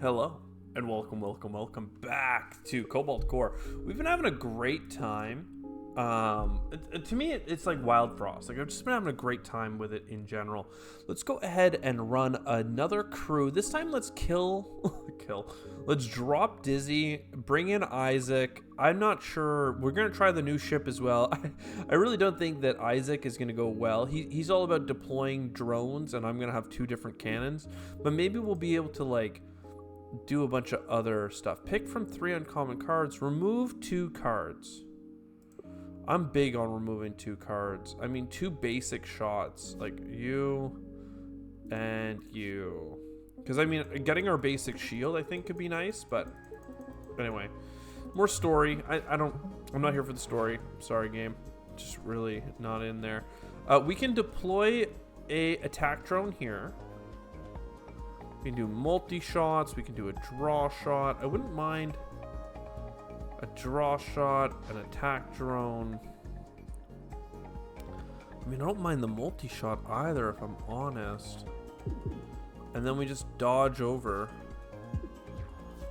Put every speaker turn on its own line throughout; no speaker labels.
Hello, and welcome back to Cobalt Core. We've been having a great time. To me, it's like Wild Frost. Like, I've just been having a great time with it in general. Let's go ahead and run another crew. This time, let's kill. Let's drop Dizzy, bring in Isaac. I'm not sure. We're going to try the new ship as well. I really don't think that Isaac is going to go well. He's all about deploying drones, and I'm going to have two different cannons. But maybe we'll be able to, like, do a bunch of other stuff. Pick from 3 uncommon cards. Remove 2 cards. I'm big on removing 2 cards. I mean, 2 basic shots. Like you and you. Because, I mean, getting our basic shield, I think, could be nice. But anyway. More story. I'm not here for the story. Sorry, game. Just really not in there. We can deploy a attack drone here. We can do multi-shots. We can do a draw shot. I wouldn't mind a draw shot, an attack drone. I mean, I don't mind the multi-shot either, if I'm honest. And then we just dodge over.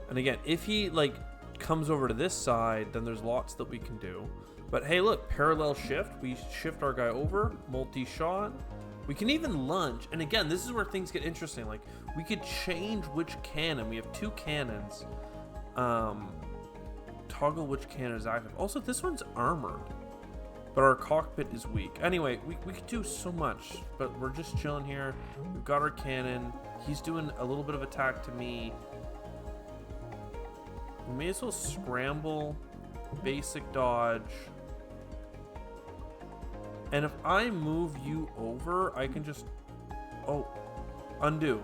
And again, if he, like, comes over to this side, then there's lots that we can do. But hey, look, parallel shift. We shift our guy over, multi-shot. We can even lunge, and again, this is where things get interesting. Like, we could change which cannon. We have 2 cannons. Toggle which cannon is active. Also, this one's armored, but our cockpit is weak. Anyway, we could do so much, but we're just chilling here. We've got our cannon. He's doing a little bit of attack to me. We may as well scramble, basic dodge. And if I move you over, I can just... Oh, undo.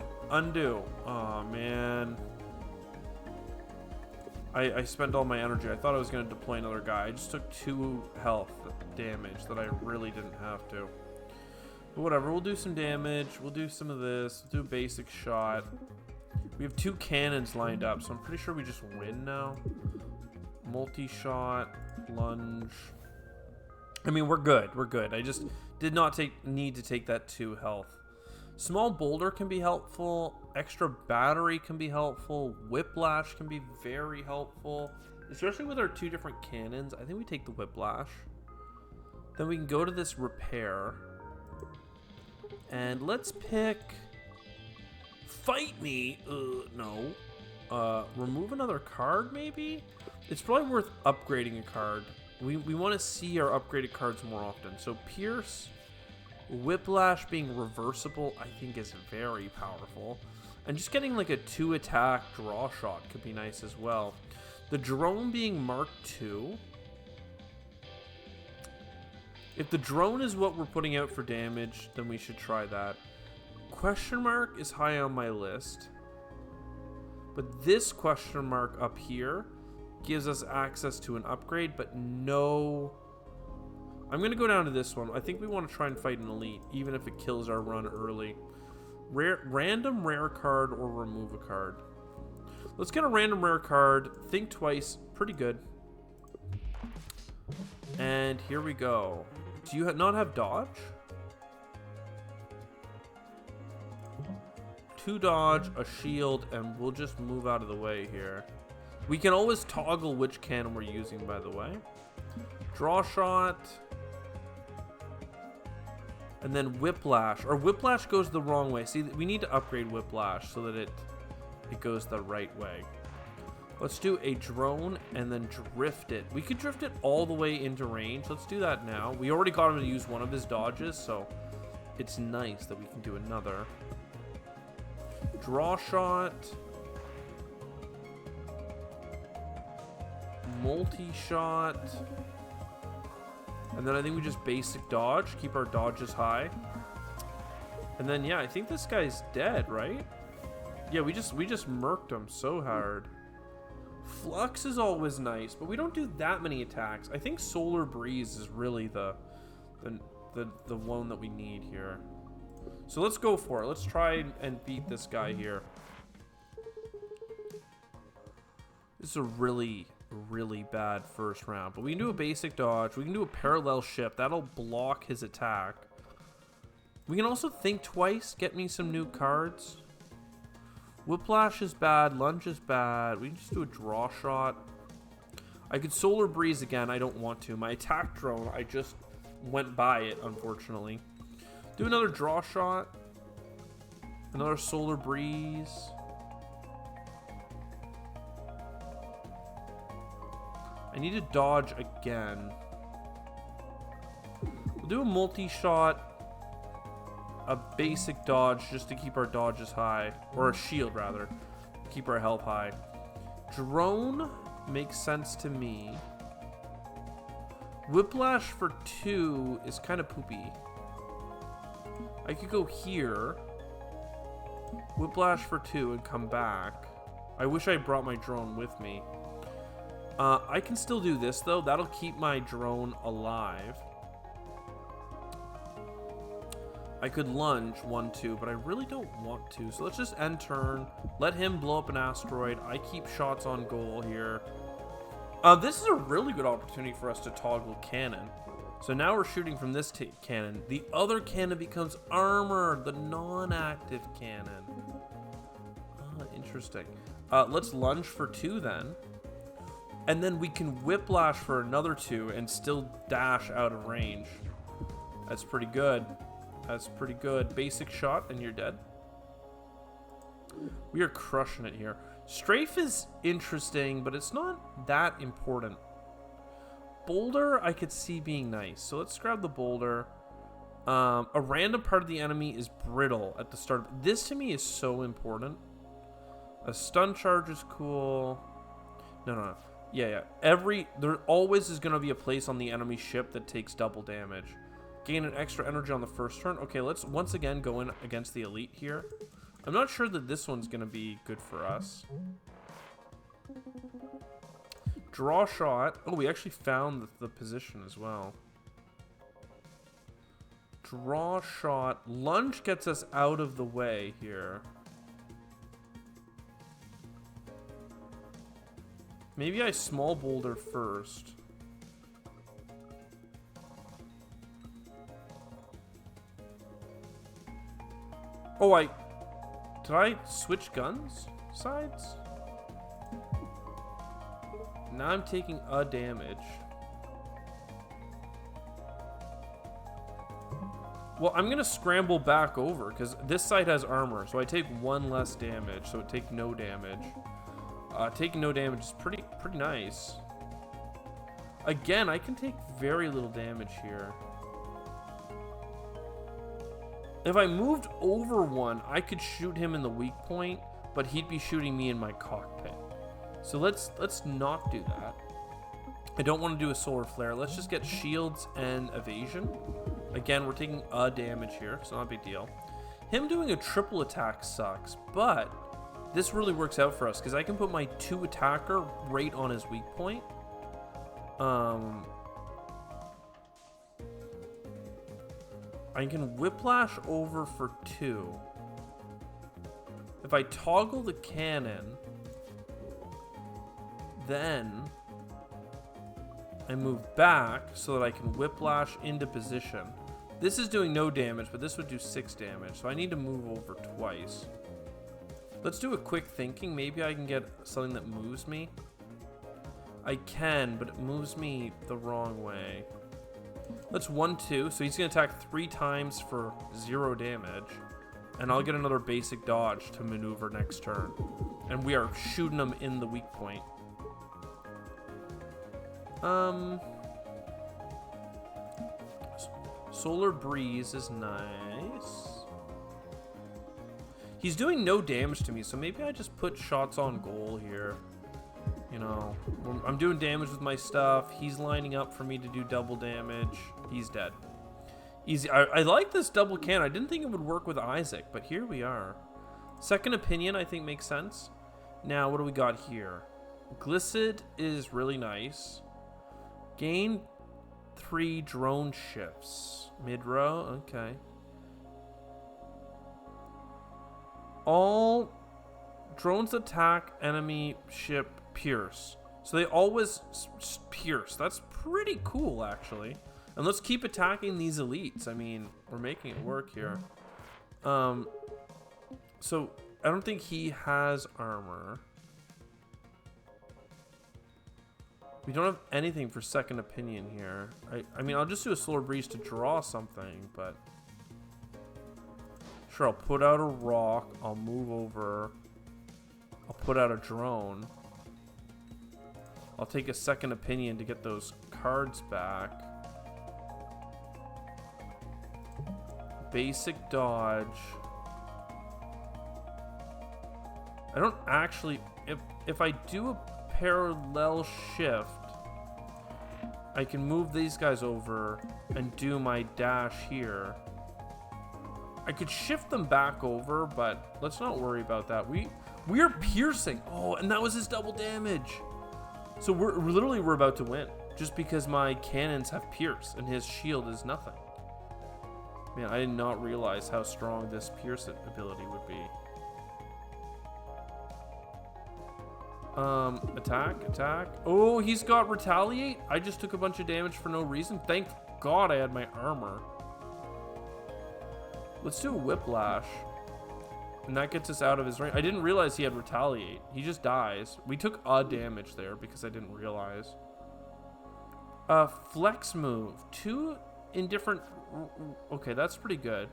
Oh, man. I spent all my energy. I thought I was going to deploy another guy. I just took 2 health damage that I really didn't have to. But whatever, we'll do some damage. We'll do some of this. We'll do a basic shot. We have 2 cannons lined up, so I'm pretty sure we just win now. Multi-shot, lunge... I mean, we're good. I just did not need to take that 2 health. Small boulder can be helpful. Extra battery can be helpful. Whiplash can be very helpful. Especially with our 2 different cannons. I think we take the whiplash. Then we can go to this repair. And let's pick... Fight me! No. Remove another card, maybe? It's probably worth upgrading a card. We want to see our upgraded cards more often. So Pierce, Whiplash being reversible, I think is very powerful. And just getting like a 2 attack draw shot could be nice as well. The drone being Mark II. If the drone is what we're putting out for damage, then we should try that. Question mark is high on my list. But this question mark up here gives us access to an upgrade, but no... I'm going to go down to this one. I think we want to try and fight an elite, even if it kills our run early. Random rare card or remove a card. Let's get a random rare card. Think twice. Pretty good. And here we go. Do you not have dodge? 2 dodge, a shield, and we'll just move out of the way here. We can always toggle which cannon we're using, by the way. Draw shot. And then whiplash. Or whiplash goes the wrong way. See, we need to upgrade whiplash so that it goes the right way. Let's do a drone and then drift it. We could drift it all the way into range. Let's do that now. We already got him to use one of his dodges, so it's nice that we can do another. Draw shot. Multi-shot. And then I think we just basic dodge. Keep our dodges high. And then, yeah, I think this guy's dead, right? Yeah, we just murked him so hard. Flux is always nice, but we don't do that many attacks. I think Solar Breeze is really the one that we need here. So let's go for it. Let's try and beat this guy here. This is a really bad first round, but we can do a basic dodge. We can do a parallel shift. That'll block his attack. We can also think twice. Get me some new cards. Whiplash is bad. Lunge is bad. We can just do a draw shot. I could Solar Breeze again. I don't want to. My attack drone, I just went by it, unfortunately. Do another draw shot. Another Solar Breeze. I need to dodge again. We'll do a multi-shot. A basic dodge just to keep our dodges high. Or a shield, rather. Keep our health high. Drone makes sense to me. Whiplash for 2 is kind of poopy. I could go here. Whiplash for 2 and come back. I wish I brought my drone with me. I can still do this, though. That'll keep my drone alive. I could lunge 1, 2, but I really don't want to. So let's just end turn. Let him blow up an asteroid. I keep shots on goal here. This is a really good opportunity for us to toggle cannon. So now we're shooting from this cannon. The other cannon becomes armor, the non-active cannon. Interesting. Let's lunge for 2 then. And then we can whiplash for another 2 and still dash out of range. That's pretty good. That's pretty good. Basic shot and you're dead. We are crushing it here. Strafe is interesting, but it's not that important. Boulder, I could see being nice. So let's grab the boulder. A random part of the enemy is brittle at the start. This to me is so important. A stun charge is cool. No. Yeah. There always is going to be a place on the enemy ship that takes double damage. Gain an extra energy on the first turn. Okay, let's once again go in against the elite here. I'm not sure that this one's going to be good for us. Draw shot. Oh, we actually found the position as well. Draw shot. Lunge gets us out of the way here. Maybe I small boulder first. Oh, did I switch guns? Sides? Now I'm taking a damage. Well, I'm gonna scramble back over because this side has armor, so I take 1 less damage, so it takes no damage. Taking no damage is pretty nice. Again, I can take very little damage here. If I moved over 1, I could shoot him in the weak point, but he'd be shooting me in my cockpit. So let's not do that. I don't want to do a solar flare. Let's just get shields and evasion. Again, we're taking a damage here, so not a big deal. Him doing a triple attack sucks, but this really works out for us because I can put my 2 attacker right on his weak point. I can whiplash over for 2. If I toggle the cannon, then I move back so that I can whiplash into position. This is doing no damage, but this would do 6 damage, so I need to move over twice. Let's do a quick thinking. Maybe I can get something that moves me. I can, but it moves me the wrong way. Let's 1, 2. So he's going to attack 3 times for 0 damage. And I'll get another basic dodge to maneuver next turn. And we are shooting him in the weak point. Solar Breeze is nice. He's doing no damage to me, so maybe I just put shots on goal here. You know, I'm doing damage with my stuff. He's lining up for me to do double damage. He's dead. Easy. I like this double cannon. I didn't think it would work with Isaac, but here we are. Second opinion, I think, makes sense. Now, what do we got here? Glissid is really nice. Gain 3 drone shifts. Mid-row, okay. All drones attack enemy ship pierce. So they always pierce. That's pretty cool, actually. And let's keep attacking these elites. I mean, we're making it work here. So think he has armor. We don't have anything for second opinion here. I mean, I'll just do a solar breeze to draw something, but sure, I'll put out a rock. I'll move over. I'll put out a drone. I'll take a second opinion to get those cards back. Basic dodge. I don't actually... If I do a parallel shift, I can move these guys over and do my dash here. I could shift them back over, but let's not worry about that. We are piercing. Oh, and that was his double damage. So we're about to win just because my cannons have pierce and his shield is nothing. Man, I did not realize how strong this pierce ability would be. Attack. Oh, he's got retaliate. I just took a bunch of damage for no reason. Thank God I had my armor. Let's do a whiplash. And that gets us out of his range. I didn't realize he had retaliate. He just dies. We took a damage there because I didn't realize. Flex move. 2 indifferent... Okay, that's pretty good.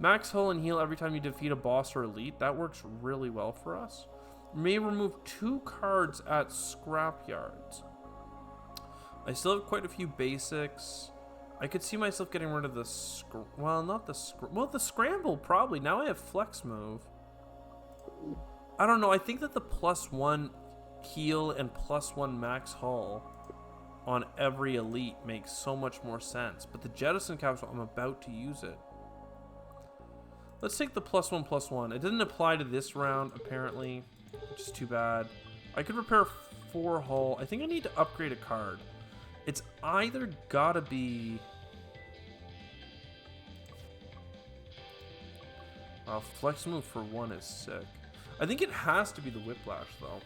Max hull and heal every time you defeat a boss or elite. That works really well for us. May remove 2 cards at scrapyards. I still have quite a few basics. I could see myself getting rid of the the scramble probably. Now I have flex move. I don't know. I think that the +1 heal and +1 max hull on every elite makes so much more sense. But the jettison capsule, I'm about to use it. Let's take the +1/+1. It didn't apply to this round apparently, which is too bad. I could repair 4 hull. I think I need to upgrade a card. It's either gotta be... Wow, flex move for 1 is sick. I think it has to be the whiplash, though.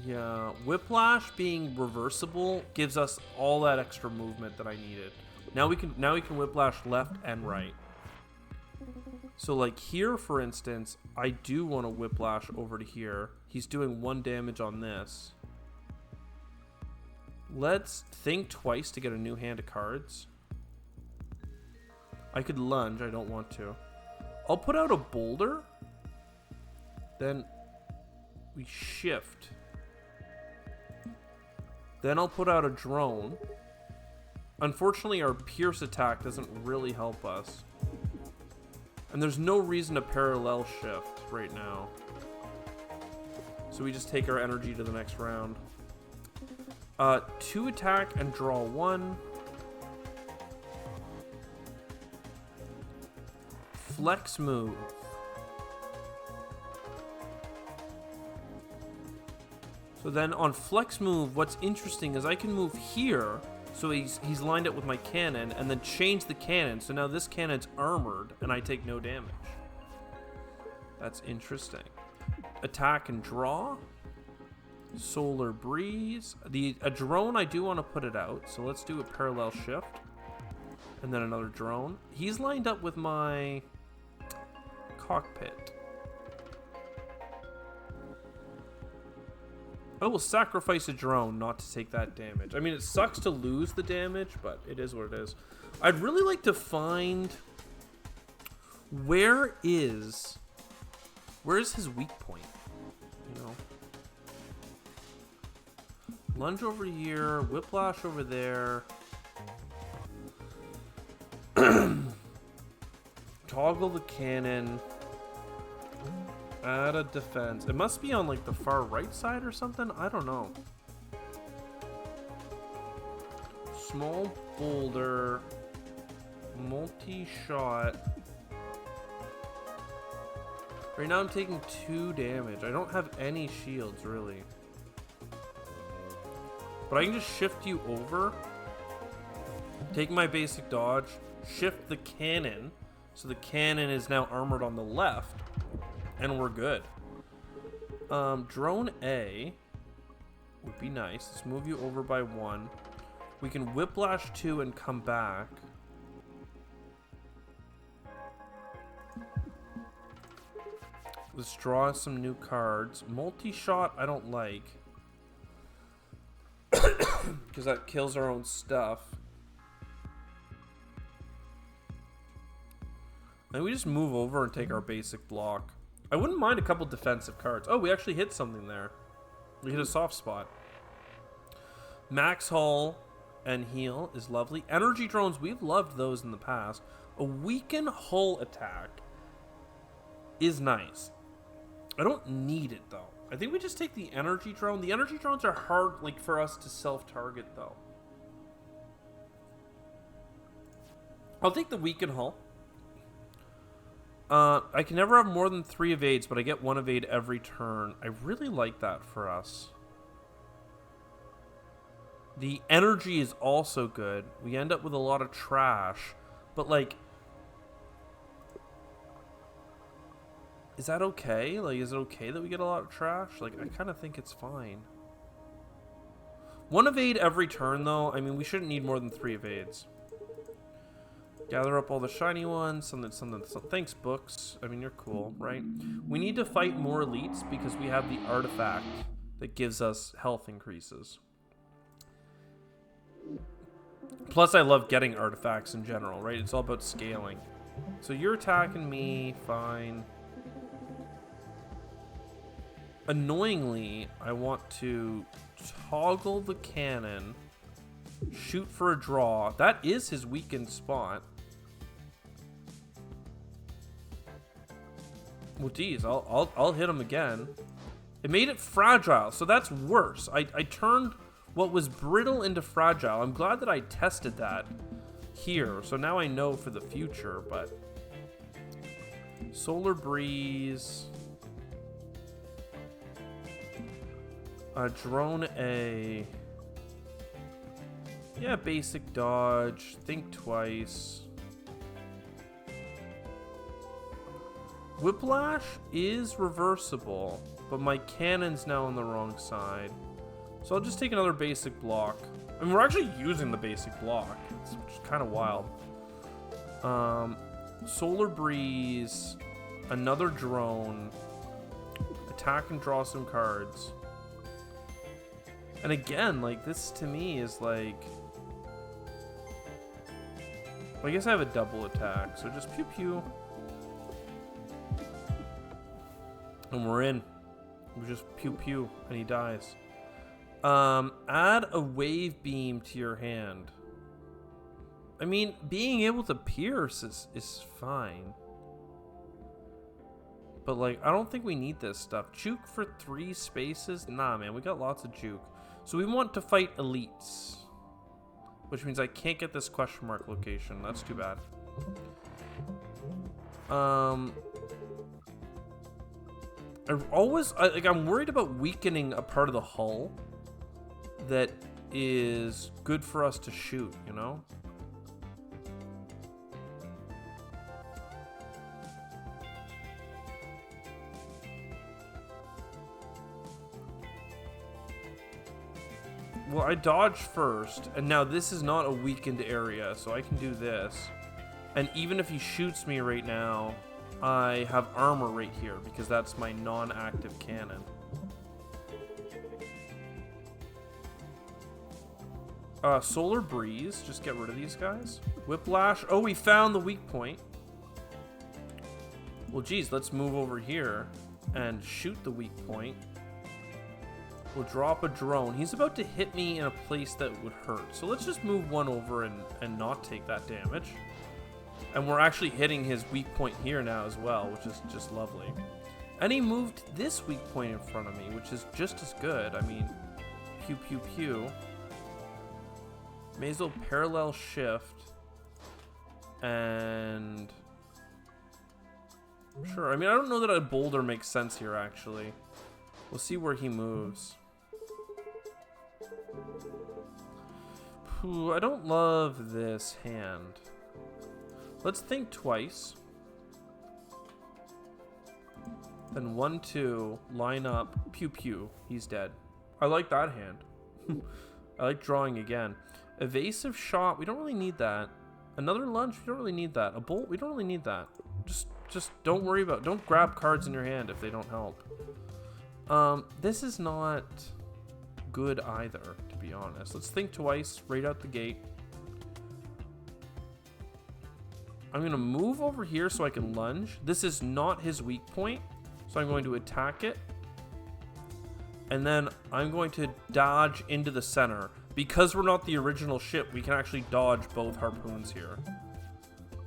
Yeah, whiplash being reversible gives us all that extra movement that I needed. Now we can whiplash left and right. So like here, for instance, I do want to whiplash over to here. He's doing 1 damage on this. Let's think twice to get a new hand of cards. I could lunge, I don't want to. I'll put out a boulder. Then we shift. Then I'll put out a drone. Unfortunately, our pierce attack doesn't really help us. And there's no reason to parallel shift right now. So we just take our energy to the next round. 2 attack and draw 1. Flex move. So then on flex move, what's interesting is I can move here, so he's lined up with my cannon, and then change the cannon. So now this cannon's armored, and I take no damage. That's interesting. Attack and draw. Solar breeze. A drone, I do want to put it out, so let's do a parallel shift. And then another drone. He's lined up with my cockpit. I will sacrifice a drone not to take that damage. I mean, it sucks to lose the damage, but it is what it is. I'd really like to find where is his weak point, you know? Lunge over here, whiplash over there. Toggle the cannon. Add a defense. It must be on like the far right side or something. I don't know. Small boulder. Multi-shot. Right now I'm taking 2 damage. I don't have any shields really. But I can just shift you over. Take my basic dodge. Shift the cannon. So the cannon is now armored on the left. And we're good. Drone A would be nice. Let's move you over by 1. We can whiplash 2 and come back. Let's draw some new cards. Multi-shot I don't like. Because that kills our own stuff. And we just move over and take our basic block. I wouldn't mind a couple defensive cards. Oh, we actually hit something there. We hit a soft spot. Max Hull and heal is lovely. Energy drones, we've loved those in the past. A weaken hull attack is nice. I don't need it though. I think we just take the energy drone. The energy drones are hard, like, for us to self-target though. I'll take the weaken hull. I can never have more than 3 evades, but I get 1 evade every turn. I really like that for us. The energy is also good. We end up with a lot of trash, but like, is that okay? Like, is it okay that we get a lot of trash? Like, I kind of think it's fine. 1 evade every turn, though. I mean, we shouldn't need more than 3 evades. Gather up all the shiny ones. Something. Thanks, books. I mean, you're cool, right? We need to fight more elites because we have the artifact that gives us health increases. Plus, I love getting artifacts in general, right? It's all about scaling. So you're attacking me, fine. Annoyingly, I want to toggle the cannon, shoot for a draw. That is his weakened spot. Well, geez, I'll hit him again. It made it fragile, so that's worse. I turned what was brittle into fragile. I'm glad that I tested that here, so now I know for the future, but... Solar Breeze... Drone A... Yeah, basic dodge, think twice... Whiplash is reversible, but my cannon's now on the wrong side. So I'll just take another basic block. I mean, we're actually using the basic block, which is kind of wild. Solar Breeze, another drone, attack and draw some cards. And again, like, this to me is like... Well, I guess I have a double attack, so just pew pew. And we're in. We just pew pew, and he dies. Add a wave beam to your hand. I mean, being able to pierce is fine. But, like, I don't think we need this stuff. Juke for 3 spaces? Nah, man, we got lots of juke. So we want to fight elites. Which means I can't get this question mark location. That's too bad. I'm worried about weakening a part of the hull that is good for us to shoot, you know? Well, I dodge first, and now this is not a weakened area, so I can do this. And even if he shoots me right now, I have armor right here, because that's my non-active cannon. Solar Breeze, just get rid of these guys. Whiplash, oh, we found the weak point. Well, geez, let's move over here and shoot the weak point. We'll drop a drone. He's about to hit me in a place that would hurt. So let's just move one over and not take that damage. And we're actually hitting his weak point here now as well, which is just lovely. And he moved this weak point in front of me, which is just as good. I mean, pew, pew, pew. May as well parallel shift. And... Sure, I mean, I don't know that a boulder makes sense here, actually. We'll see where he moves. Ooh, I don't love this hand. Let's think twice. Then 1, 2, line up, pew pew. He's dead. I like that hand. I like drawing again. Evasive shot, we don't really need that. Another lunge, we don't really need that. A bolt, we don't really need that. Just Just don't worry about, don't grab cards in your hand if they don't help. This is not good either, to be honest. Let's think twice right out the gate. I'm going to move over here so I can lunge. This is not his weak point, so I'm going to attack it. And then I'm going to dodge into the center. Because we're not the original ship, we can actually dodge both harpoons here,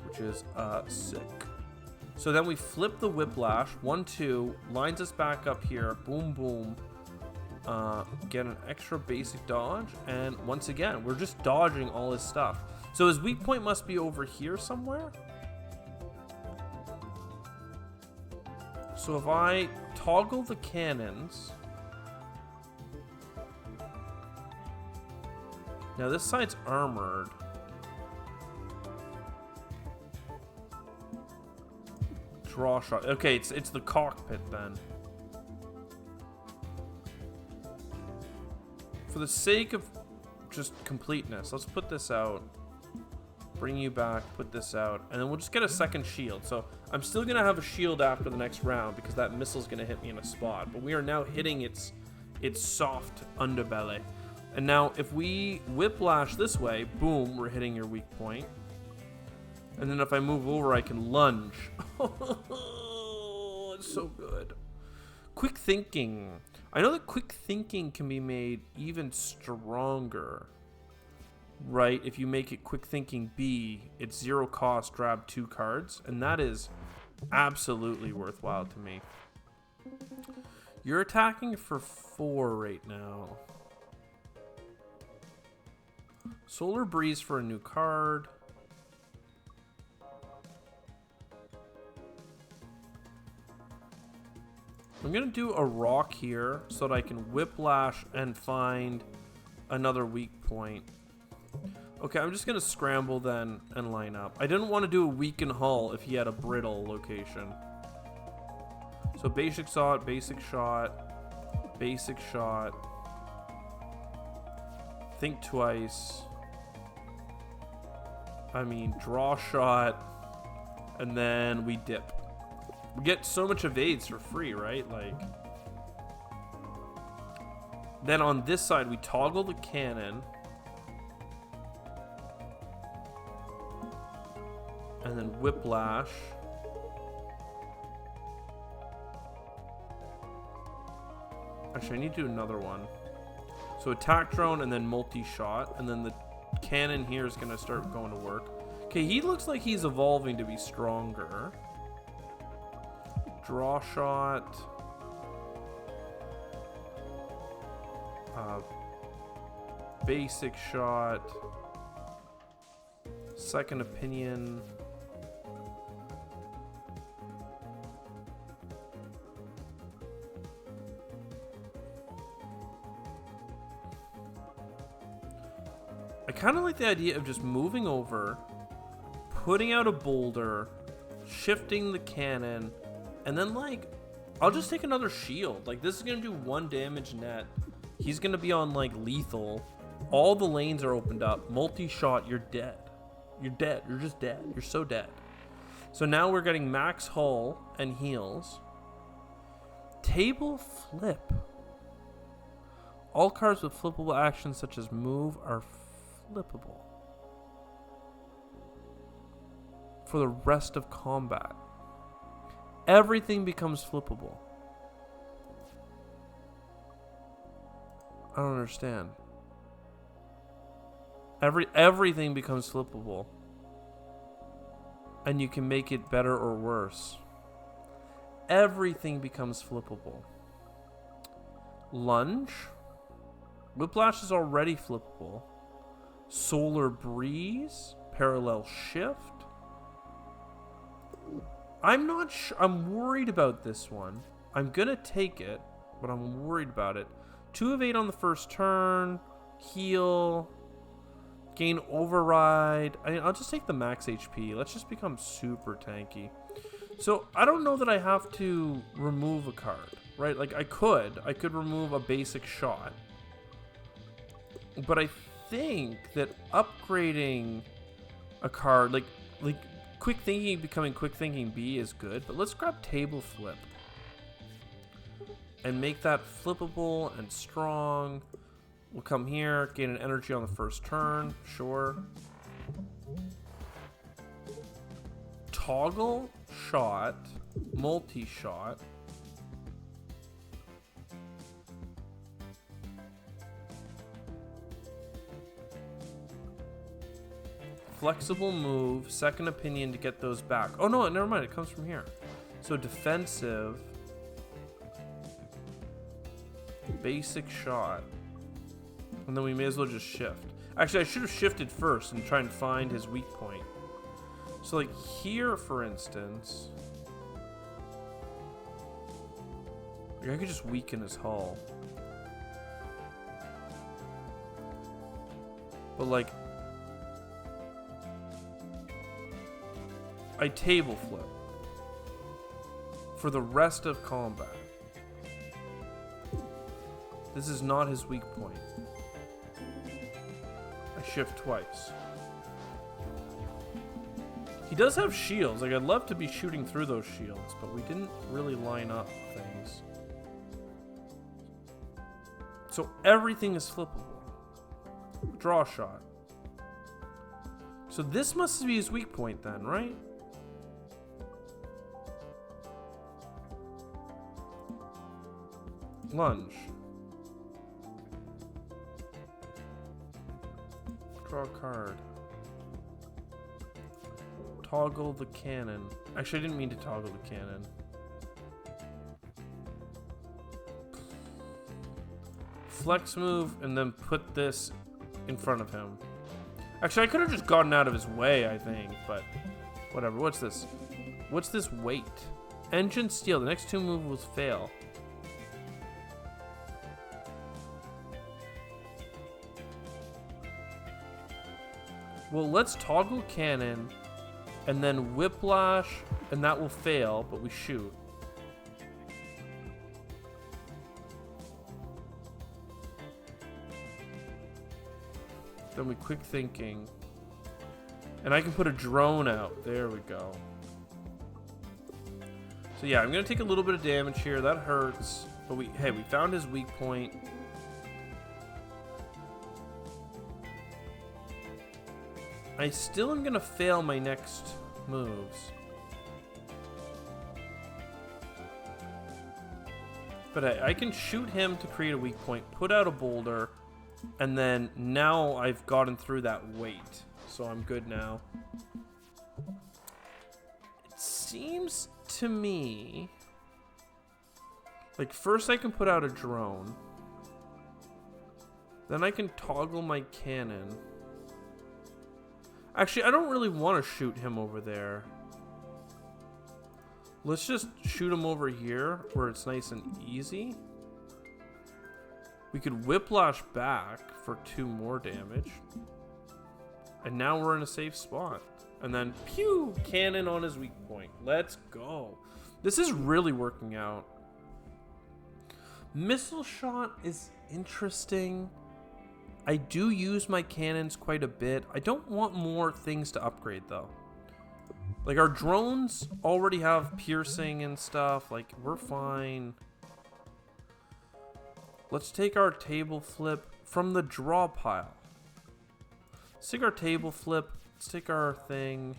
which is sick. So then we flip the whiplash, 1, 2, lines us back up here, boom, boom. Get an extra basic dodge, and once again, we're just dodging all his stuff. So his weak point must be over here somewhere. So if I toggle the cannons, now this side's armored. Draw shot. Okay, it's the cockpit then. For the sake of just completeness, let's put this out. Bring you back, put this out, and then we'll just get a second shield. So I'm still gonna have a shield after the next round because that missile's gonna hit me in a spot. But we are now hitting its soft underbelly. And now if we whiplash this way, boom, we're hitting your weak point. And then if I move over, I can lunge. It's so good. Quick thinking. I know that quick thinking can be made even stronger. Right? If you make it quick thinking B, it's 0 cost, grab 2 cards. And that is absolutely worthwhile to me. You're attacking for 4 right now. Solar Breeze for a new card. I'm going to do a rock here so that I can whiplash and find another weak point. Okay, I'm just going to scramble then and line up. I didn't want to do a weaken hull if he had a brittle location. So basic shot, basic shot, basic shot. Think twice. I mean, draw shot. And then we dip. We get so much evades for free, right? Like, then on this side, we toggle the cannon. And then whiplash. Actually, I need to do another one. So attack drone and then multi-shot. And then the cannon here is going to start going to work. Okay, he looks like he's evolving to be stronger. Draw shot. Basic shot. Second opinion. I kind of like the idea of just moving over, putting out a boulder, shifting the cannon, and then, like, I'll just take another shield. Like, this is going to do 1 damage net. He's going to be on, like, lethal. All the lanes are opened up. Multi-shot, you're dead. You're dead. You're just dead. You're so dead. So now we're getting max hull and heals. Table flip. All cards with flippable actions such as move are flippable for the rest of combat. Everything becomes flippable. I don't understand. Everything becomes flippable. And you can make it better or worse. Everything becomes flippable. Lunge. Whiplash is already flippable. Solar Breeze. Parallel Shift. I'm not sure. I'm worried about this one. I'm going to take it, but I'm worried about it. 2 of 8 on the first turn. Heal. Gain Override. I'll just take the max HP. Let's just become super tanky. So I don't know that I have to remove a card, right? Like I could remove a basic shot. But I think that upgrading a card, like quick thinking becoming quick thinking B is good, but let's grab table flip and make that flippable and strong. We'll come here, gain an energy on the first turn, sure. Toggle shot, multi-shot. Flexible move, second opinion to get those back. Oh no, never mind, it comes from here. So defensive, basic shot, and then we may as well just shift. Actually, I should have shifted first and try and find his weak point. So like here, for instance, like I could just weaken his hull. But like, I table flip for the rest of combat. This is not his weak point. I shift twice. He does have shields. Like, I'd love to be shooting through those shields, but we didn't really line up things. So everything is flippable. Draw shot. So this must be his weak point then, right? Lunge. Draw a card. Toggle the cannon. Actually, I didn't mean to toggle the cannon. Flex move and then put this in front of him. Actually, I could have just gotten out of his way, I think, but whatever. What's this? What's this weight? Engine steel. The next two moves will fail. Well, let's toggle cannon and then whiplash, and that will fail, but we shoot. Then we quick thinking. And I can put a drone out. There we go. So yeah, I'm going to take a little bit of damage here. That hurts. But we found his weak point. I still am going to fail my next moves. But I can shoot him to create a weak point, put out a boulder, and then now I've gotten through that weight. So I'm good now. It seems to me like first I can put out a drone. Then I can toggle my cannon. Actually, I don't really want to shoot him over there. Let's just shoot him over here where it's nice and easy. We could whiplash back for 2 more damage. And now we're in a safe spot. And then, pew! Cannon on his weak point. Let's go. This is really working out. Missile shot is interesting. I do use my cannons quite a bit. I don't want more things to upgrade, though. Like, our drones already have piercing and stuff. Like, we're fine. Let's take our table flip from the draw pile. Let's take our table flip. Let's take our thing.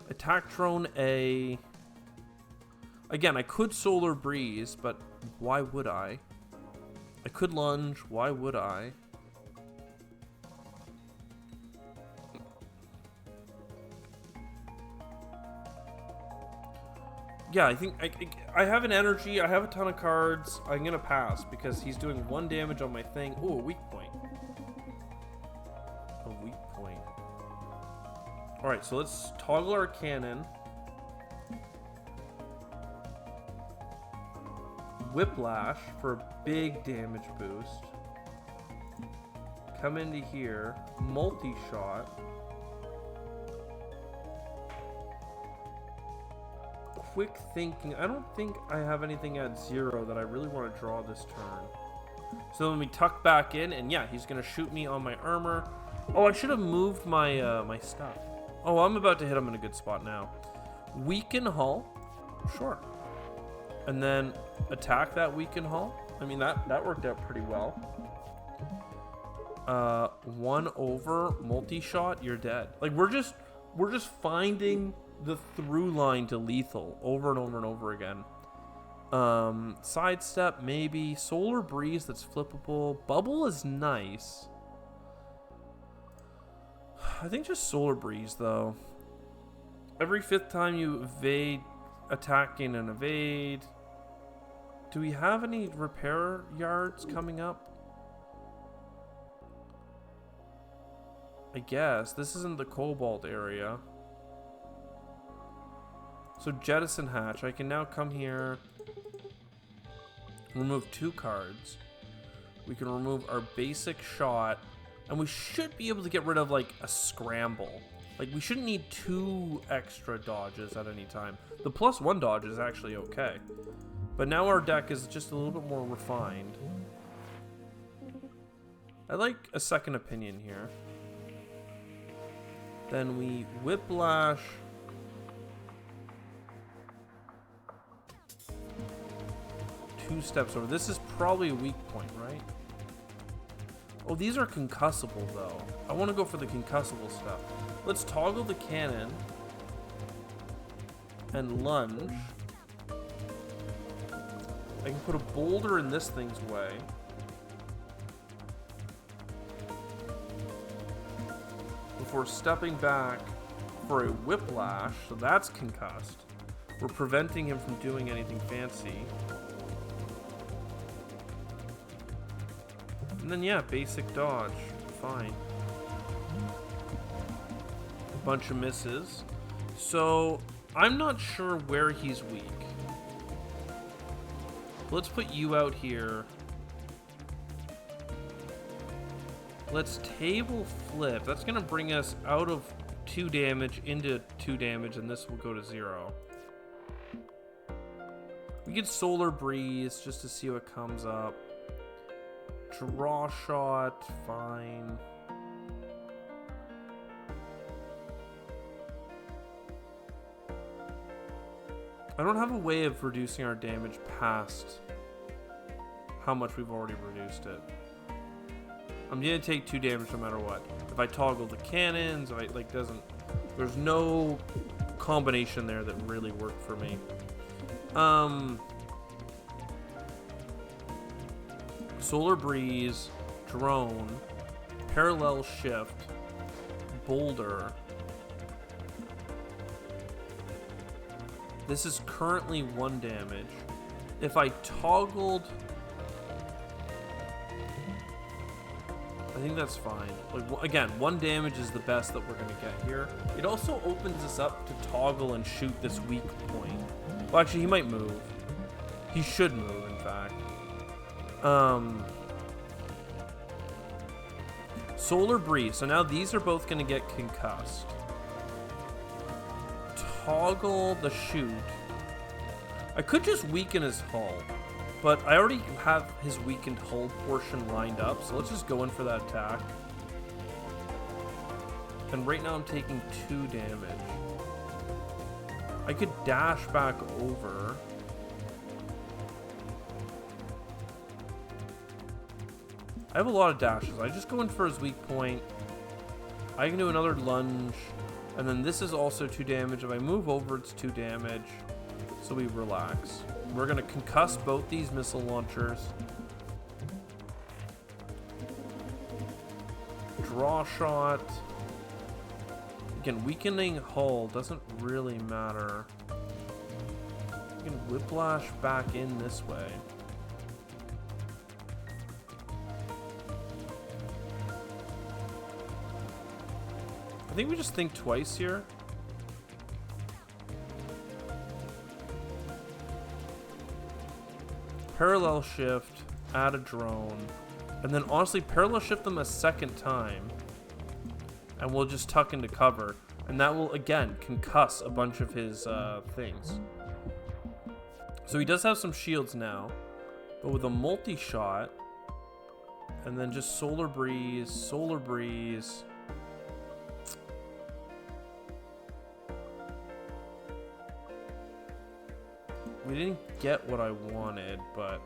Attack drone A. Again, I could solar breeze, but why would I? I could lunge. Why would I? Yeah, I think I have an energy. I have a ton of cards. I'm going to pass because he's doing 1 damage on my thing. Ooh, a weak point. A weak point. Alright, so let's toggle our cannon. Whiplash for a big damage boost. Come into here. Multi-shot. Quick thinking. I don't think I have anything at 0 that I really want to draw this turn. So then we tuck back in, and yeah, he's gonna shoot me on my armor. Oh, I should have moved my my stuff. Oh, I'm about to hit him in a good spot now. Weaken hull. Sure. And then attack that weaken hull. I mean, that worked out pretty well. 1 over multi-shot, you're dead. Like, we're just finding the through line to lethal over and over and over again. Sidestep, maybe. Solar breeze, that's flippable. Bubble is nice. I think just solar breeze, though. Every 5th time you evade, attacking and evade. Do we have any repair yards coming up? I guess. This isn't the Cobalt area. So jettison hatch. I can now come here. Remove 2 cards. We can remove our basic shot. And we should be able to get rid of, like, a scramble. Like, we shouldn't need 2 extra dodges at any time. The +1 dodge is actually okay. But now our deck is just a little bit more refined. I like a second opinion here. Then we whiplash. Two steps over. This is probably a weak point, right? Oh, these are concussable, though. I want to go for the concussable stuff. Let's toggle the cannon and lunge. I can put a boulder in this thing's way. Before stepping back for a whiplash, so that's concussed. We're preventing him from doing anything fancy. And then, yeah, basic dodge. Fine. Bunch of misses. So, I'm not sure where he's weak. Let's put you out here. Let's table flip. That's going to bring us out of 2 damage into 2 damage, and this will go to 0. We get Solar Breeze just to see what comes up. Draw shot, fine. I don't have a way of reducing our damage past how much we've already reduced it. I'm gonna take 2 damage no matter what. If I toggle the cannons, if I like there's no combination there that really worked for me. Solar Breeze, Drone, Parallel Shift, Boulder. This is currently 1 damage. If I toggled... I think that's fine. Like, again, 1 damage is the best that we're going to get here. It also opens us up to toggle and shoot this weak point. Well, actually, he might move. He should move, in fact. Solar Breeze. So now these are both going to get concussed. Toggle the shoot. I could just weaken his hull, but I already have his weakened hull portion lined up, so let's just go in for that attack. And right now I'm taking 2 damage. I could dash back over. I have a lot of dashes. I just go in for his weak point. I can do another lunge. And then this is also 2 damage. If I move over, it's 2 damage. So we relax. We're going to concuss both these missile launchers. Draw shot. Again, weakening hull doesn't really matter. We can whiplash back in this way. I think we just think twice here. Parallel shift, add a drone, and then honestly parallel shift them a second time, and we'll just tuck into cover, and that will again concuss a bunch of his things. So he does have some shields now, but with a multi-shot, and then just solar breeze, We didn't get what I wanted, but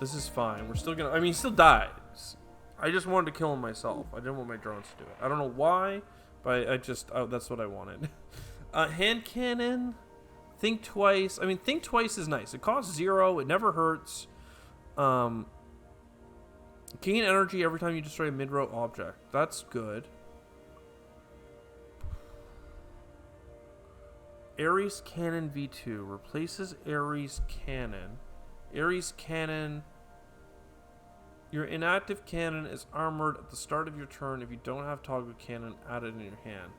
this is fine. We're still gonna... I mean, he still dies. I just wanted to kill him myself. I didn't want my drones to do it. I don't know why, but I just... Oh, that's what I wanted. Hand cannon. Think twice. I mean, think twice is nice. It costs 0. It never hurts. Gain energy every time you destroy a mid-row object. That's good. Ares Cannon V2 replaces Ares Cannon. Ares Cannon. Your inactive cannon is armored at the start of your turn if you don't have toggle cannon added in your hand.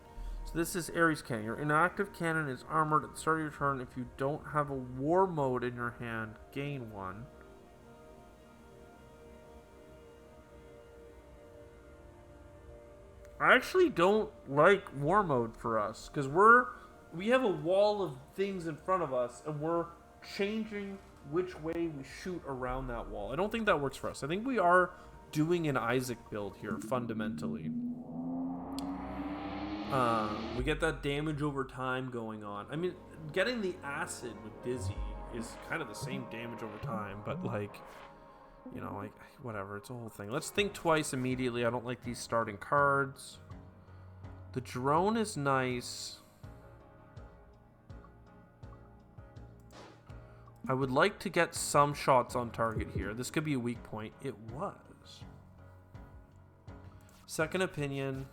So this is Ares Cannon. Your inactive cannon is armored at the start of your turn if you don't have a war mode in your hand. Gain 1. I actually don't like war mode for us because we have a wall of things in front of us, and we're changing which way we shoot around that wall. I don't think that works for us. I think we are doing an Isaac build here, fundamentally. We get that damage over time going on. I mean, getting the acid with Dizzy is kind of the same damage over time, but, like, you know, like, whatever. It's a whole thing. Let's think twice immediately. I don't like these starting cards. The drone is nice. I would like to get some shots on target here. This could be a weak point. It was. Second opinion.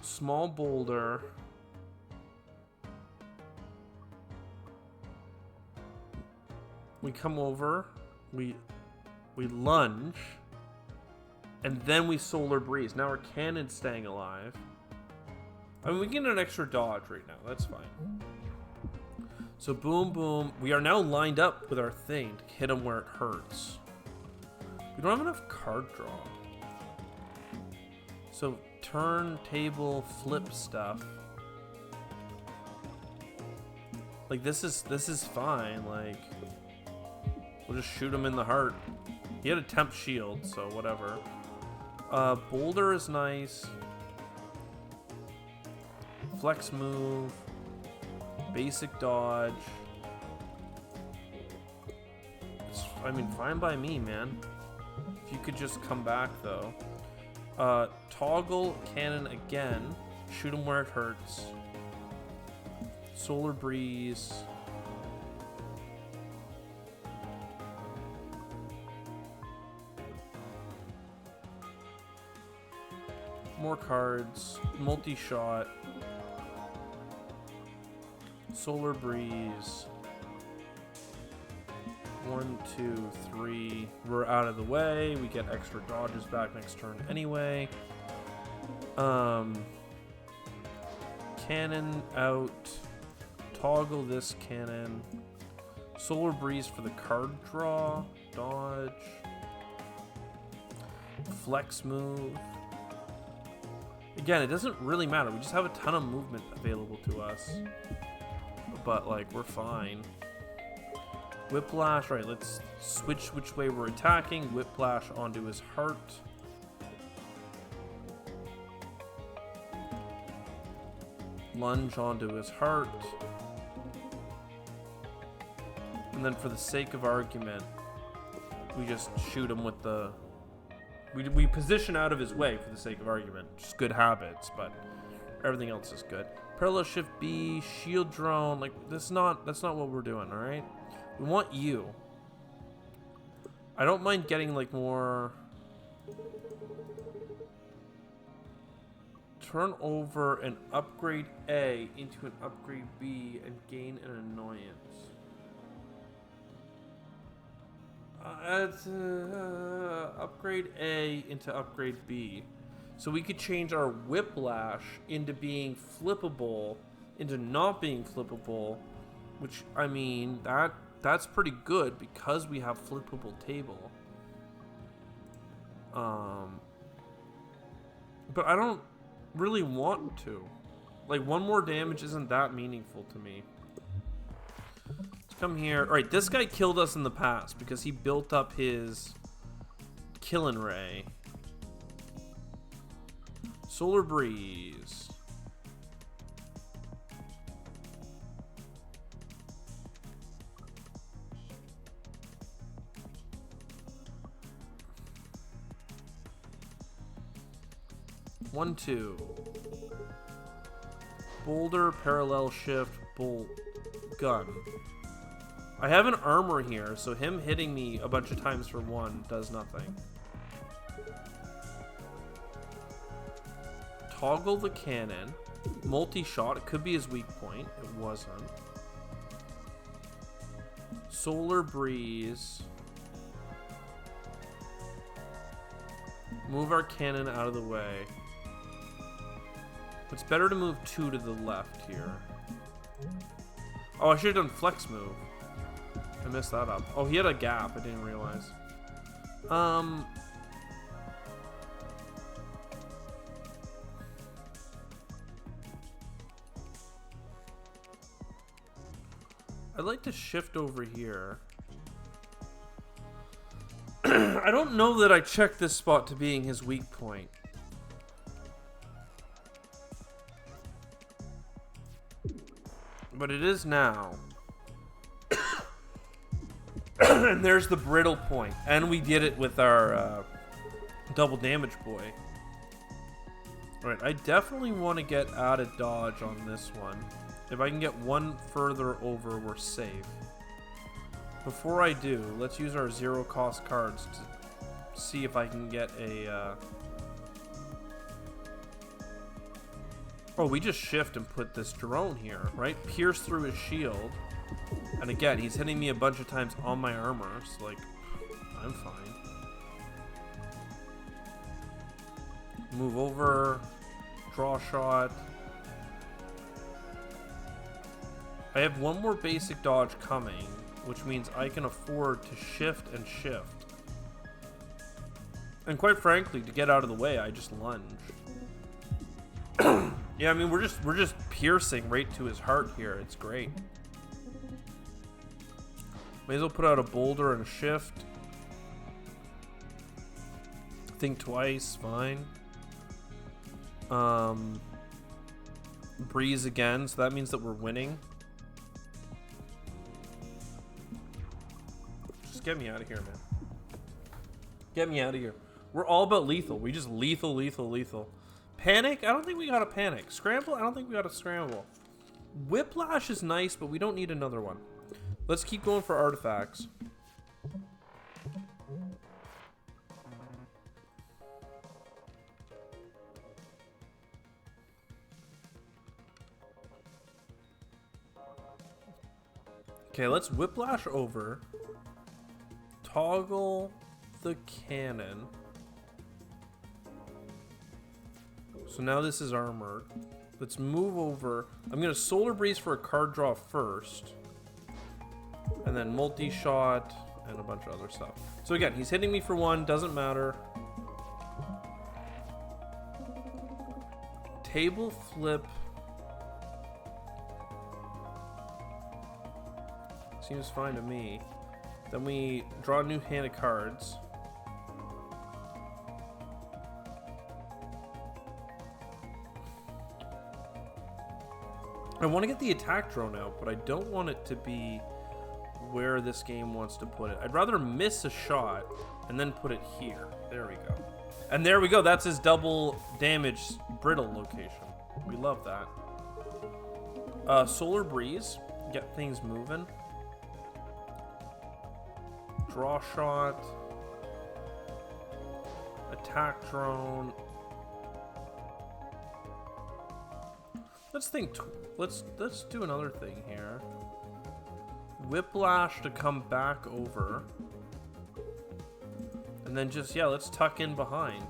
Small boulder. We come over. We lunge. And then we solar breeze. Now our cannon's staying alive. I mean, we get an extra dodge right now. That's fine. So boom, boom. We are now lined up with our thing to hit him where it hurts. We don't have enough card draw. So turn, table, flip stuff. Like, this is fine. Like, we'll just shoot him in the heart. He had a temp shield, so whatever. Boulder is nice. Flex move, basic dodge. I mean, fine by me, man. If you could just come back, though. Toggle cannon again. Shoot him where it hurts. Solar breeze. More cards. Multi-shot. Solar breeze. 1, 2, 3. We're out of the way. We get extra dodges back next turn anyway. Cannon out. Toggle this cannon. Solar breeze for the card draw. Dodge. Flex move. Again, it doesn't really matter. We just have a ton of movement available to us. But, like, we're fine. Whiplash. Right, let's switch which way we're attacking. Whiplash onto his heart. Lunge onto his heart. And then for the sake of argument, we just shoot him with the... We position out of his way for the sake of argument. Just good habits, but everything else is good. Parallel shift B, shield drone, like that's not what we're doing, alright? We want you. I don't mind getting like more. Turn over an upgrade A into an upgrade B and gain an annoyance. Upgrade A into upgrade B. So we could change our whiplash into being flippable, into not being flippable, which, I mean, that's pretty good because we have flippable table. But I don't really want to. Like, one more damage isn't that meaningful to me. Let's come here. Alright, this guy killed us in the past because he built up his Killing Ray. Solar breeze. 1, 2. Boulder, parallel shift, bolt, gun. I have an armor here, so him hitting me a bunch of times for 1 does nothing. Toggle the cannon. Multi-shot. It could be his weak point. It wasn't. Solar breeze. Move our cannon out of the way. It's better to move 2 to the left here. Oh, I should have done flex move. I messed that up. Oh, he had a gap. I didn't realize. I'd like to shift over here. I don't know that I checked this spot to being his weak point. But it is now. And there's the brittle point. And we did it with our double damage boy. Alright, I definitely want to get out of dodge on this one. If I can get 1 further over, we're safe. Before I do, let's use our 0 cost cards to see if I can get a... Oh, we just shift and put this drone here, right? Pierce through his shield. And again, he's hitting me a bunch of times on my armor, so like, I'm fine. Move over, draw shot. I have 1 more basic dodge coming, which means I can afford to shift and shift. And quite frankly, to get out of the way, I just lunge. Yeah, I mean, we're just piercing right to his heart here. It's great. May as well put out a boulder and a shift. Think twice, fine. Breeze again, so that means that we're winning. Just get me out of here, man. Get me out of here. We're all about lethal. We just lethal, lethal, lethal. Panic? I don't think we got a panic. Scramble? I don't think we got a scramble. Whiplash is nice, but we don't need another one. Let's keep going for artifacts. Okay, let's whiplash over. Toggle the cannon. So now this is armored. Let's move over. I'm going to Solar Breeze for a card draw first. And then multi-shot and a bunch of other stuff. So again, he's hitting me for 1. Doesn't matter. Table flip. Seems fine to me. Then we draw a new hand of cards. I want to get the attack drone out, but I don't want it to be where this game wants to put it. I'd rather miss a shot and then put it here. There we go. And there we go. That's his double damage brittle location. We love that. Solar Breeze. Get things moving. Draw shot. Attack drone. Let's think. Let's do another thing here. Whiplash to come back over. And then just, yeah, let's tuck in behind.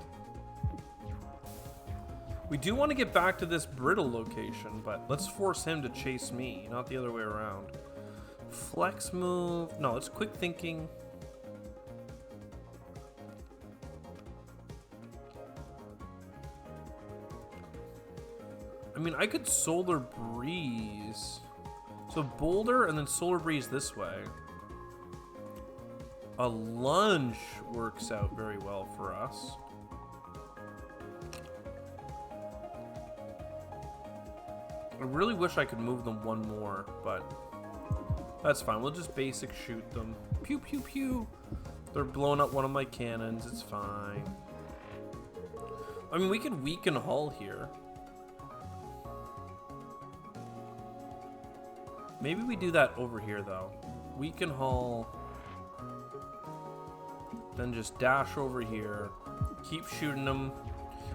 We do want to get back to this brittle location, but let's force him to chase me, not the other way around. Flex move. No, it's quick thinking. I mean, I could Solar Breeze. So Boulder and then Solar Breeze this way. A lunge works out very well for us. I really wish I could move them 1 more, but that's fine. We'll just basic shoot them. Pew, pew, pew. They're blowing up one of my cannons. It's fine. I mean, we could weaken hull here. Maybe we do that over here, though. Weaken hull. Then just dash over here. Keep shooting him.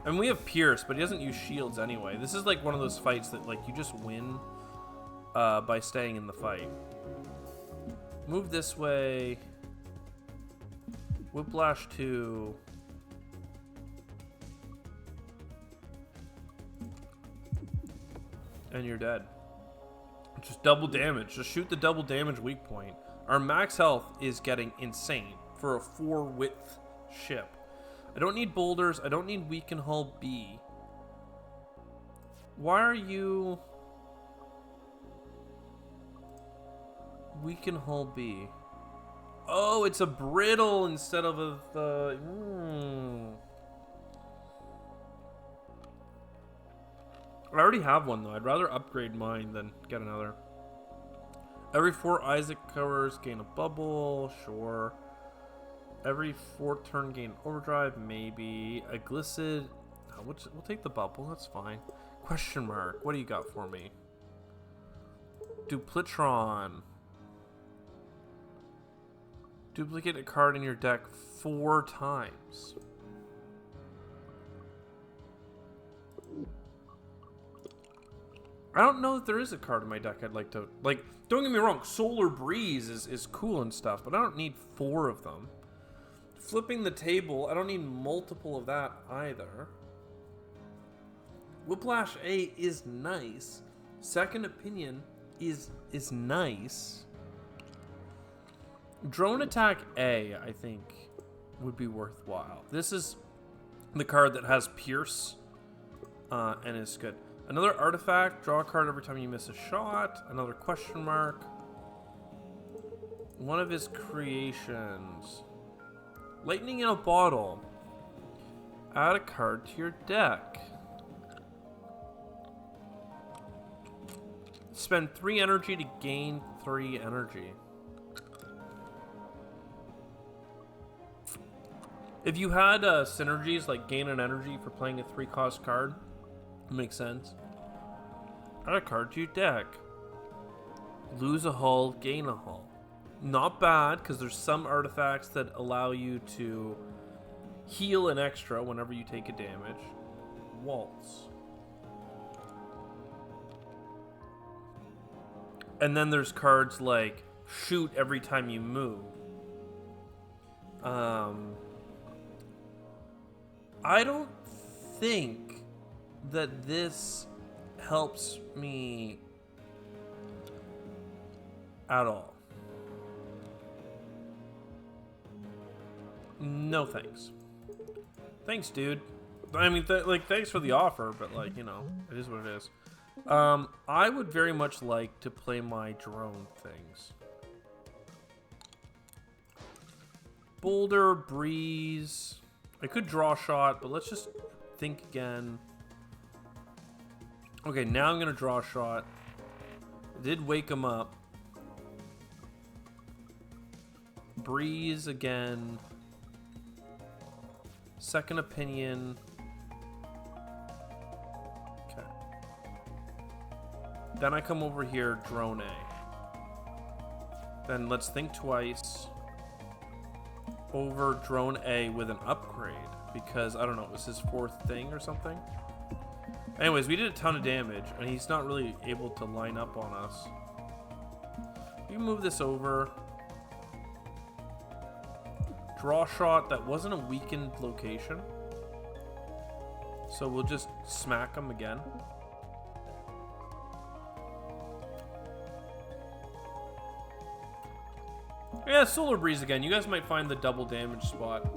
I mean, we have Pierce, but he doesn't use shields anyway. This is like one of those fights that like you just win by staying in the fight. Move this way. Whiplash 2. And you're dead. Just double damage. Just shoot the double damage weak point. Our max health is getting insane for a 4-width ship. I don't need boulders. I don't need weaken hull B. Why are you... Weaken hull B? Oh, it's a brittle instead of a... I already have one, though. I'd rather upgrade mine than get another. Every 4 Isaac covers gain a bubble. Sure. Every 4 turn gain overdrive, maybe. A glissid. Oh, we'll take the bubble, that's fine. Question mark. What do you got for me? Duplitron. Duplicate a card in your deck 4 times. I don't know that there is a card in my deck I'd like to... Like, don't get me wrong, Solar Breeze is cool and stuff, but I don't need 4 of them. Flipping the table, I don't need multiple of that either. Whiplash A is nice. Second Opinion is nice. Drone Attack A, I think, would be worthwhile. This is the card that has Pierce, and is good. Another artifact, draw a card every time you miss a shot. Another question mark. One of his creations. Lightning in a bottle. Add a card to your deck. Spend 3 energy to gain 3 energy. If you had synergies like gain an energy for playing a 3-cost card, it makes sense. Add a card to your deck. Lose a hull, gain a hull. Not bad, because there's some artifacts that allow you to heal an extra whenever you take a damage. Waltz. And then there's cards like shoot every time you move. I don't think that this helps me at all. No thanks. Thanks, dude. I mean, thanks for the offer, but like, you know, it is what it is. I would very much like to play my drone things. Boulder, breeze. I could draw shot, but let's just think again. Okay, now I'm gonna draw shot. I did wake him up. Breeze again. Second Opinion. Okay. Then I come over here, drone A. Then let's think twice. Over drone A with an upgrade. Because, I don't know, it was his 4th thing or something. Anyways, we did a ton of damage, and he's not really able to line up on us. You move this over. Draw shot, that wasn't a weakened location. So we'll just smack him again. Yeah, Solar Breeze again. You guys might find the double damage spot.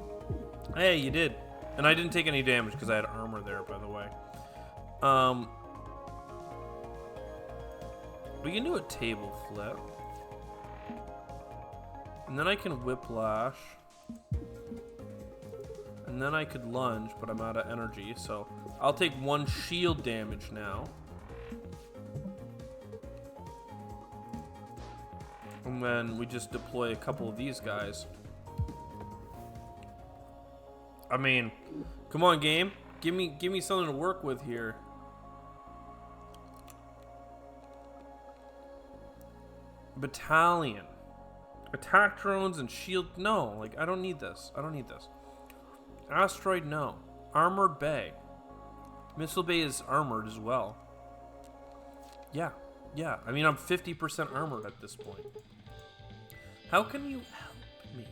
Hey, you did. And I didn't take any damage because I had armor there, by the way. We can do a table flip. And then I can whiplash. And then I could lunge, but I'm out of energy, so I'll take 1 shield damage now. And then we just deploy a couple of these guys. I mean, come on, game. Give me something to work with here. Battalion. Attack drones and shield. No, like, I don't need this. I don't need this. Asteroid, no. Armored bay. Missile bay is armored as well. Yeah. Yeah. I mean, I'm 50% armored at this point. How can you help me?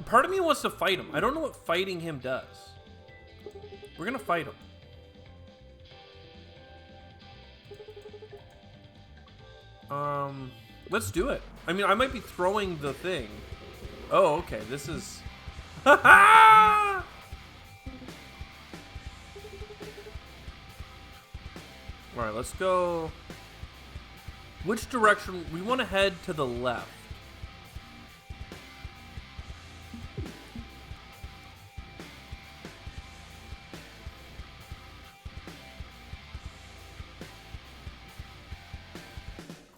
Part of me wants to fight him. I don't know what fighting him does. We're gonna fight him. Let's do it. I mean, I might be throwing the thing. Oh, okay. This is... Alright, let's go... Which direction? We want to head to the left.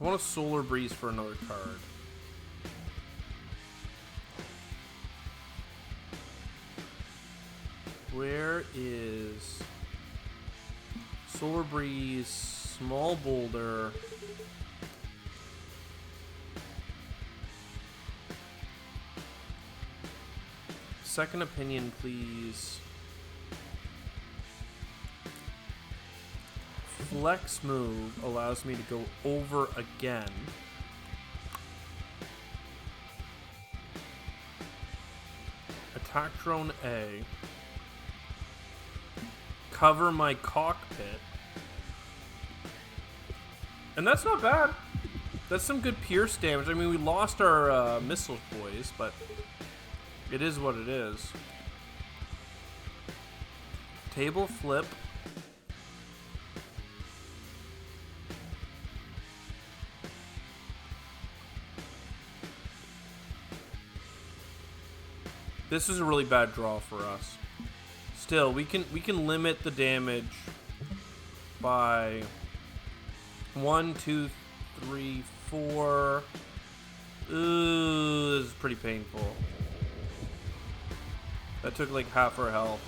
I want a solar breeze for another card. Where is solar breeze, small boulder? Second opinion, please. Flex move allows me to go over again. Attack drone A. Cover my cockpit. And that's not bad. That's some good pierce damage. I mean, we lost our missile boys, but it is what it is. Table flip. This is a really bad draw for us. Still, we can limit the damage by 1, 2, 3, 4. Ooh, this is pretty painful. That took like half our health.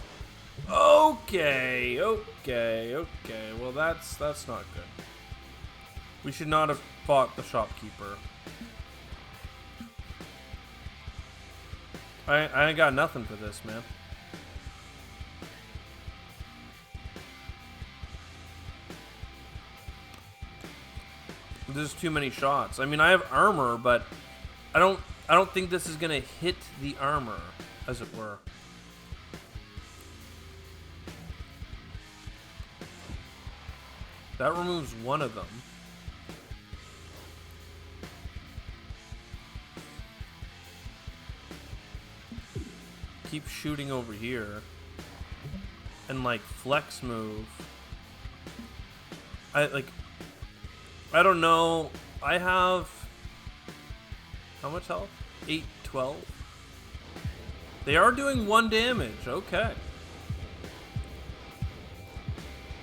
Okay. Well, that's not good. We should not have fought the shopkeeper. I ain't got nothing for this, man. There's too many shots. I mean, I have armor, but I don't think this is gonna hit the armor, as it were. That removes one of them. Keep shooting over here. And like flex move. I don't know. I have how much health? 8, 12. They are doing 1 damage. Okay.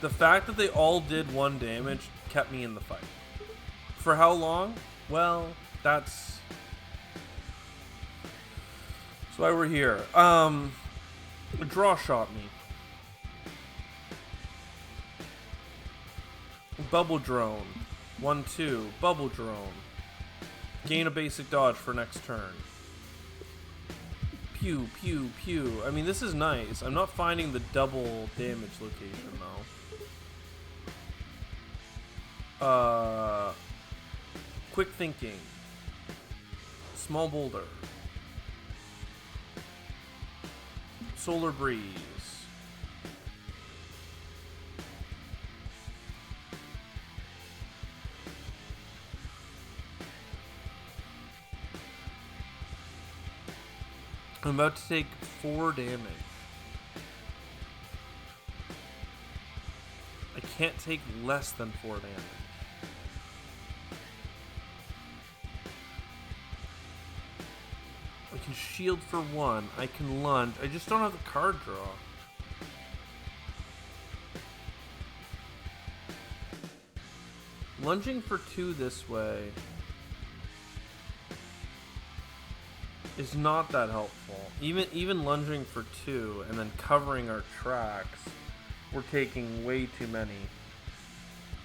The fact that they all did 1 damage kept me in the fight. For how long? Well, that's why we're here. Draw shot me. Bubble drone. 1, 2. Bubble drone. Gain a basic dodge for next turn. Pew, pew, pew. I mean, this is nice. I'm not finding the double damage location, though. Quick thinking. Small boulder. Solar breeze. I'm about to take 4 damage. I can't take less than 4 damage. I can shield for 1. I can lunge. I just don't have the card draw. Lunging for 2 this way is not that helpful. Even lunging for 2 and then covering our tracks, we're taking way too many.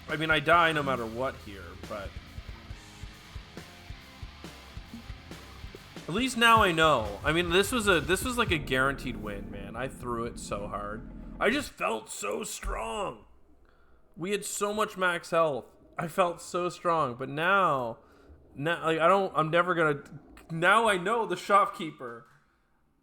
I mean, I die no matter what here, but at least now I know. I mean, this was like a guaranteed win, man. I threw it so hard. I just felt so strong. We had so much max health. I felt so strong, but now like I'm never gonna. Now I know the shopkeeper.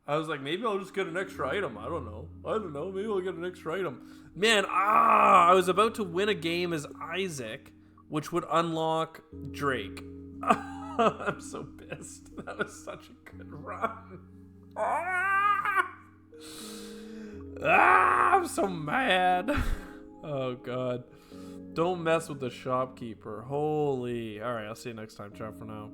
I was like, maybe I'll just get an extra item. I don't know. Maybe I'll get an extra item. Man, I was about to win a game as Isaac, which would unlock Drake. I'm so pissed. That was such a good run. I'm so mad. Oh, God. Don't mess with the shopkeeper. Holy. All right, I'll see you next time. Ciao for now.